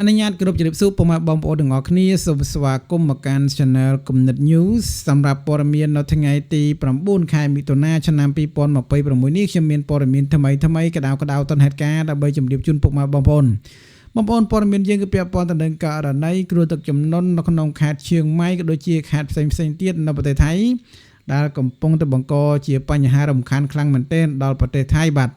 អនុញ្ញាតគ្រប់ជម្រាបសួរពុកម៉ែបងប្អូនទាំងអស់គ្នាសូមស្វាគមន៍មកកាន់ Channel គំនិត News សម្រាប់ព័ត៌មាននៅថ្ងៃទី9ខែមិថុនាឆ្នាំ2026នេះខ្ញុំមានព័ត៌មានថ្មីក្តៅទាន់ហេតុការណ៍ដើម្បីជម្រាបជូនពុកម៉ែបងប្អូនព័ត៌មានយើងគឺពាក់ព័ន្ធទៅនឹងករណីគ្រោះទឹកជំនន់នៅក្នុងខេត្តឈៀងម៉ៃក៏ដូចជាខេត្តផ្សេងទៀតនៅប្រទេសថៃដែលកំពុងតែបង្កជាបញ្ហារំខានខ្លាំងមែនទែនដល់ប្រទេសថៃបាទ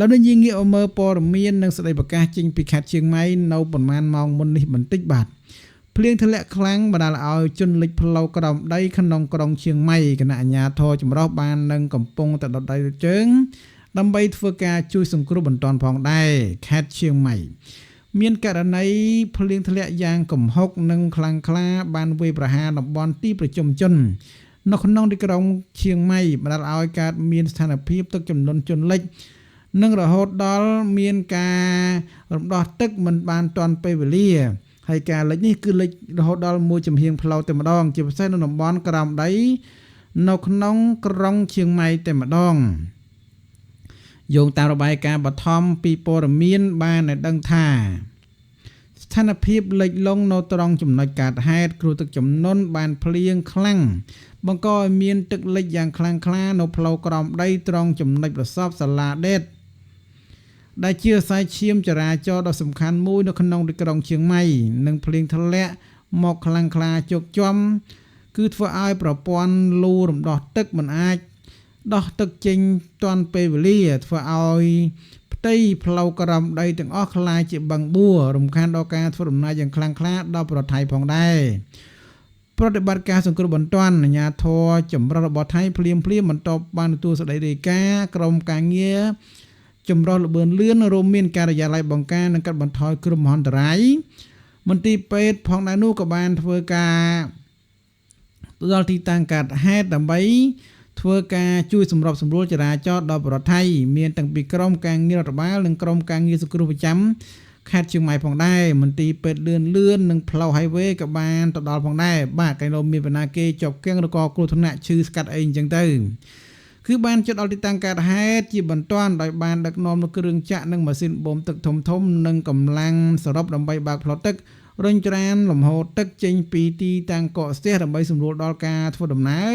ឡើយនេះយើងងាកមើលព័ត៌មាននិងសេចក្តីប្រកាសចេញពីខេត្តឈៀងម៉ៃនៅប្រហែលម៉ោងមុននេះបន្តិចបាទភ្លៀងធ្លាក់ខ្លាំងបណ្ដាលឲ្យជន់លិចផ្លូវក្រោមដីក្នុងក្រុងឈៀងម៉ៃគណៈអាជ្ញាធរចម្រុះបាននឹងកំពុងតែដុតដៃជើងដើម្បីធ្វើការជួយសង្គ្រោះបន្ទាន់ផងដែរខេត្តឈៀងម៉ៃមានករណីភ្លៀងធ្លាក់យ៉ាងគំហុកនិងខ្លាំងក្លាបានវាយប្រហារតំបន់ទីប្រជុំជននៅក្នុងទីក្រុងឈៀងម៉ៃបណ្ដាលឲ្យកើតមានស្ថានភាពទឹកជំនន់ជន់លិចនិងរហូតដល់មានការរំដោះទឹកមិនបានទាន់ពេលវេលាហើយការលិចនេះគឺលិចរហូតដល់មួយចំហៀងផ្លូវតែម្ដងជាពិសេសនៅតំបន់ក្រោមដីនៅក្នុងក្រុងឈៀងម៉ៃតែម្ដងយោងតាមរបាយការណ៍បឋមពីព័ត៌មានបានឲ្យដឹងថាស្ថានភាពលិចលង់នៅត្រង់ចំណុចកើតហេតុគ្រោះទឹកជំនន់បានភ្លៀងខ្លាំងបង្កឲ្យមានទឹកលិចយ៉ាងខ្លាំងក្លានៅផ្លូវក្រោមដីត្រង់ចំណុចប្រសពសាឡាដេតដែលជាខ្សែឈាមចរាចរណ៍ដ៏សំខាន់មួយនៅក្នុងទីក្រុងឈៀងម៉ៃនិងភ្លៀងធ្លាក់មកខ្លាំងក្លាជោគជាំគឺធ្វើឲ្យប្រព័ន្ធលូរំដោះទឹកមិនអាចដោះទឹកចេញទាន់ពេលវេលាធ្វើឲ្យផ្ទៃផ្លូវក្រោមដីទាំងអស់ក្លាយជាបឹងបួររំខានដល់ការធ្វើដំណើរយ៉ាងខ្លាំងក្លាដល់ប្រទេសថៃផងដែរប្រតិបត្តិការសង្គ្រោះបន្ទាន់អាជ្ញាធរចម្រុះរបស់ថៃភ្លាមបន្ទាប់បានទទួលសេចក្តីរាយការណ៍ក្រុមការងារចម្រុះល្បឿនលឿនរួមមានការិយាល័យបង្ការនិងកាត់បន្ថយគ្រោះមហន្តរាយមន្ទីរពេទ្យផងដែរនោះក៏បានធ្វើការទៅដល់ទីតាំងកើតហេតុដើម្បីធ្វើការជួយសម្របសម្រួលចរាចរណ៍ដល់ប្រទេសថៃមានទាំងពីក្រុមការងាររដ្ឋបាលនិងក្រុមការងារសង្គ្រោះប្រចាំខេត្តឈៀងម៉ៃផងដែរមន្ទីរពេទ្យលឿននិងផ្លូវ highway ក៏បានទៅដល់ផងដែរបាទកែនោះមានបណ្ណាគេជាប់គាំងឬក៏គ្រោះថ្នាក់ឈឺស្កាត់អីអញ្ចឹងទៅគឺបានជិតដល់ទីតាំងកើតហេតុជាបន្ទាន់ដោយបានដឹកនាំនូវគ្រឿងចាក់និងម៉ាស៊ីនបូមទឹកធំនិងកម្លាំងសរុបដើម្បីបើកផ្លូវទឹករុញច្រានលំហូរទឹកចេញពីទីតាំងកកស្ទះដើម្បីសម្រួលដល់ការធ្វើដំណើរ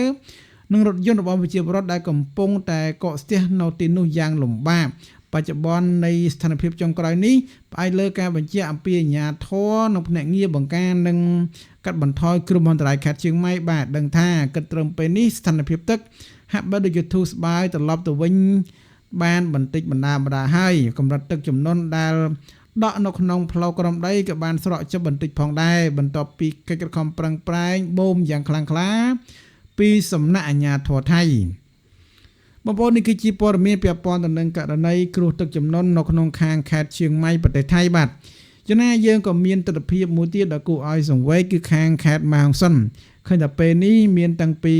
និងរថយន្តរបស់ប្រជាពលរដ្ឋដែលកំពុងតែកកស្ទះនៅទីនោះយ៉ាងលំបាកបច្ចុប្បន្ននៃស្ថានភាពចុងក្រោយនេះផ្អែកលើការបញ្ជាក់អំពីអាជ្ញាធរនិងភ្នាក់ងារបង្ការនិងកាត់បន្ថយគ្រោះមហន្តរាយខេត្តឈៀងម៉ៃបាទដឹងថាគិតត្រឹមពេលនេះស្ថានភាពទឹកហាក់បីដូចជាធូរស្បើយត្រឡប់ទៅវិញបានបន្តិចបណ្ដាហើយកម្រិតទឹកជំនន់ដែលដក់នៅក្នុងផ្លូវក្រោមដីក៏បានស្រកចុះបន្តិចផងដែរបន្ទាប់ពីកិច្ចខំប្រឹងប្រែងបូមយ៉ាងខ្លាំងក្លាពីសំណាក់អាជ្ញាធរថៃបងប្អូននេះគឺជាព័ត៌មានពាក់ព័ន្ធទៅនឹងករណីគ្រោះទឹកជំនន់នៅក្នុងខាងខេត្តឈៀងម៉ៃប្រទេសថៃបាទចំណាយើងក៏មានទស្សនវិជ្ជាមួយទៀតដែលគួរឲ្យសង្វេគគឺខាងខេត្តម៉ាហុងសុនឃើញតែពេលនេះមានតាំងពី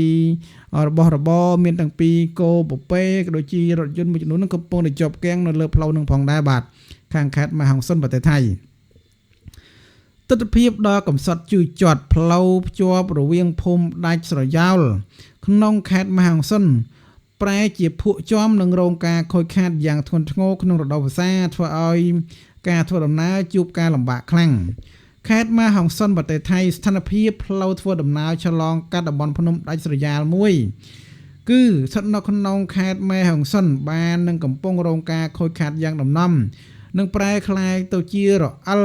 របស់របរមានតាំងពីគោពពែក៏ដូចជារថយន្តមួយចំនួននឹងកំពុងតែជាប់គាំងនៅលើផ្លូវនឹងផងដែរបាទខាងខេត្តម៉ាហុងសុនប្រទេសថៃទស្សនវិជ្ជាដ៏កំសត់ជឿជាត់ផ្លូវភ្ជាប់រវាងភូមិដាច់ស្រយោលក្នុងខេត្តម៉ាហុងសុនប្រែជាភក់ជាំនឹងរងការខូចខាតយ៉ាងធ្ងន់ធ្ងរក្នុងរដូវវស្សាធ្វើឲ្យការធ្វើដំណើរជួបការលំបាកខ្លាំងខេត្តម៉ាហុងសុនប្រទេសថៃស្ថានភាពផ្លូវធ្វើដំណើរឆ្លងកាត់តំបន់ភ្នំដាច់ស្រយាលមួយគឺស្ថិតនៅក្នុងខេត្តម៉ាហុងសុនបាននឹងកំពុងរងការខូចខាតយ៉ាងដំណំនិងប្រែក្លាយទៅជារអិល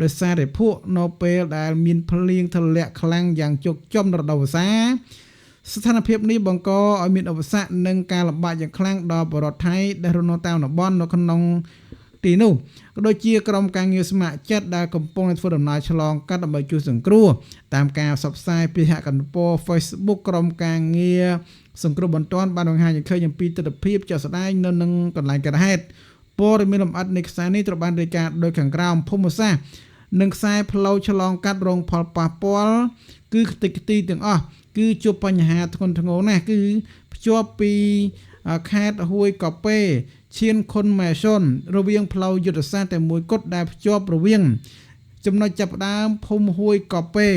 ដោយសារតែភក់នៅពេលដែលមានភ្លៀងធ្លាក់ខ្លាំងយ៉ាងជោគជាំរដូវវស្សាស្ថានភាពនេះបង្កឲ្យមានឧបសគ្គនិងការលំបាកយ៉ាងខ្លាំងដល់ប្រជាពលរដ្ឋថៃដែលរស់នៅតាមតំបន់នៅក្នុងទីនោះក៏ដូចជាក្រុមការងារស្ម័គ្រចិត្តដែលកំពុងធ្វើដំណើរឆ្លងកាត់ដើម្បីជួយសង្គ្រោះតាមការផ្សព្វផ្សាយពីហត្ថកណ្ដាល Facebook ក្រុមការងារសង្គ្រោះបន្ទាន់បានបង្ហាញឃើញអំពីទស្សនវិជ្ជាជាក់ស្ដែងនៅនឹងកន្លែងកើតហេតុព័ត៌មានលម្អិតនៃខ្សែនេះត្រូវបានរាយការណ៍ដោយខាងក្រោមភូមិសាស្ត្រនិងខ្សែផ្លូវឆ្លងកាត់រងផលប៉ះពាល់គឺខ្ទេចខ្ទីទាំងអស់គឺជួបបញ្ហាធ្ងន់ធ្ងរណាស់គឺភ្ជាប់ពីខេត្តហួយកប៉េឈៀនខុនម៉ែសុនរវាងផ្លូវយុទ្ធសាស្ត្រតែមួយគត់ដែលភ្ជាប់រវាងចំណុចចាប់ផ្ដើមភូមិហួយកប៉េ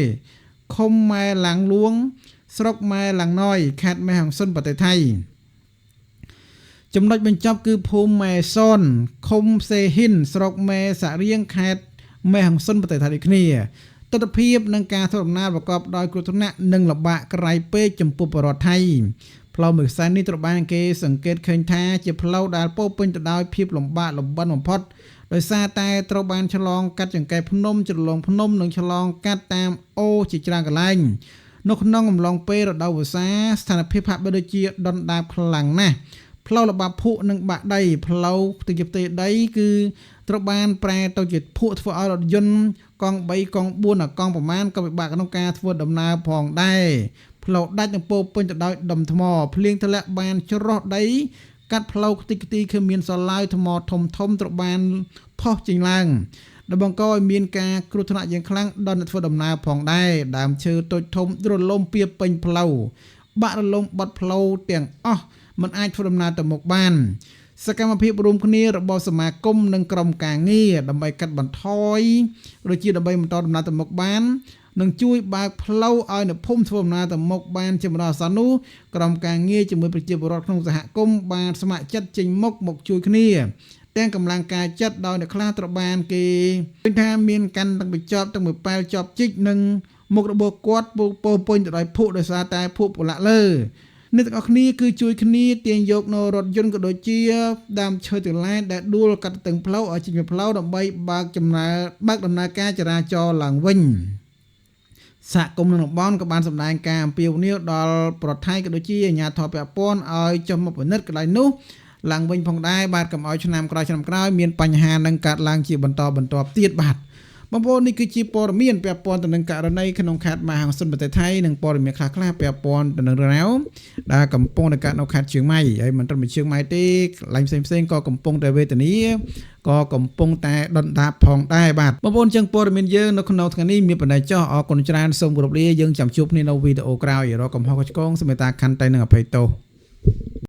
ឃុំម៉ែឡាំងលួងស្រុកម៉ែឡាំងណយខេត្តម៉ែហុងសុនប្រទេសថៃចំណុចបញ្ចប់គឺភូមិម៉ែសុនឃុំសេហ៊ីនស្រុកម៉ែសារៀងខេត្ត មេហង្សុនប្រទេសថៃដូចគ្នាទស្សនភាពនឹងការធ្វើដំណើរប្រកបដោយគ្រោះថ្នាក់និងលំបាកក្រៃពេកចំពោះប្រជាពលរដ្ឋថៃផ្លូវមួយខ្សែនេះត្រូវបានគេសង្កេតឃើញថាជាផ្លូវដែលពោរពេញទៅដោយភាពលំបាកលំបិនបំផុតដោយសារតែត្រូវបានឆ្លងកាត់ចង្កេះភ្នំជ្រលងភ្នំនិងឆ្លងកាត់តាមអូរជាច្រើនកន្លែងនៅក្នុងអំឡុងពេលរដូវវស្សាស្ថានភាពហាក់បីដូចជាដុនដាបខ្លាំងណាស់ផ្លូវល្បាប់ភក់និងបាក់ដីផ្លូវផ្ទៃដីគឺត្រូវបានប្រែទៅជាភក់ធ្វើឲ្យរថយន្តកង់3កង់4កង់ប្រមាណក៏ពិបាកក្នុងការធ្វើដំណើរផងដែរផ្លូវដាច់នឹងពោពេញទៅដោយដុំថ្មភ្លៀងធ្លាក់បានច្រោះដីកាត់ផ្លូវខ្ទេចខ្ទីគឺមានសឡាយថ្មធំត្រូវបានផុសចេញឡើងដែលបង្កឲ្យមានការគ្រោះថ្នាក់យ៉ាងខ្លាំងដល់អ្នកធ្វើដំណើរផងដែរដើមឈើតូចធំរលំពៀពេញផ្លូវបាក់រលំបាត់ផ្លូវទាំងអស់មិនអាចធ្វើដំណើរទៅមុខបានសកម្មភាពរួមគ្នារបស់សមាគមនិងក្រុមការងារដើម្បីកាត់បន្ថយដូចជាដើម្បីបន្តដំណើរទៅមុខបាននឹងជួយបើកផ្លូវឲ្យអ្នកភូមិធ្វើដំណើរទៅមុខបានជាបណ្ដោះអាសន្ននោះក្រុមការងារជាមួយប្រជាពលរដ្ឋក្នុងសហគមន៍បានស្ម័គ្រចិត្តចេញមុខមកជួយគ្នាទាំងកម្លាំងការចិត្តដោយអ្នកខ្លះត្រូវបានគេឃើញថាមានកាន់ទាំងបញ្ចប់ទាំងមួយប៉ែលជាប់ជីកនិងមុខរបរគាត់ពោពេញទៅដោយភក់ដោយសារតែភក់ប្រឡាក់លើអ្នកទាំងអស់គ្នាគឺជួយគ្នាទាញយកនៅរថយន្តក៏ដូចជាដើមឈើទាំងឡាយដែលដួលកាត់ទាំងផ្លូវឲ្យចេញពីផ្លូវដើម្បីបើកដំណើរការចរាចរណ៍ឡើងវិញសហគមន៍នៅតំបន់ក៏បានសម្ដែងការអំពាវនាវដល់ប្រទេសថៃក៏ដូចជាអាជ្ញាធរពាក់ព័ន្ធឲ្យចុះមកពិនិត្យកន្លែងនោះឡើងវិញផងដែរបាទកុំឲ្យឆ្នាំក្រោយមានបញ្ហានឹងកើតឡើងជាបន្តបន្ទាប់ទៀតបាទបងប្អូននេះគឺជាព័ត៌មានពាក់ព័ន្ធទៅនឹងករណីក្នុងខេត្តមហាហង្សុនប្រទេសថៃនិងព័ត៌មានខ្លះៗពាក់ព័ន្ធទៅនឹងរឿងរ៉ាវដែលកំពុងតែកើតនៅខេត្តជើងម៉ៃហើយមិនត្រឹមតែជើងម៉ៃទេកន្លែងផ្សេងៗក៏កំពុងតែវេទនាក៏កំពុងតែដុនដាបផងដែរបាទបងប្អូនចឹងព័ត៌មានយើងនៅក្នុងថ្ងៃនេះមានបណ្ដាចោះអរគុណច្រើនសូមគោរពលាយើងចាំជួបគ្នានៅវីដេអូក្រោយរកកំហុសឆ្គងសូមមេត្តាខន្តីនិងអភ័យទោស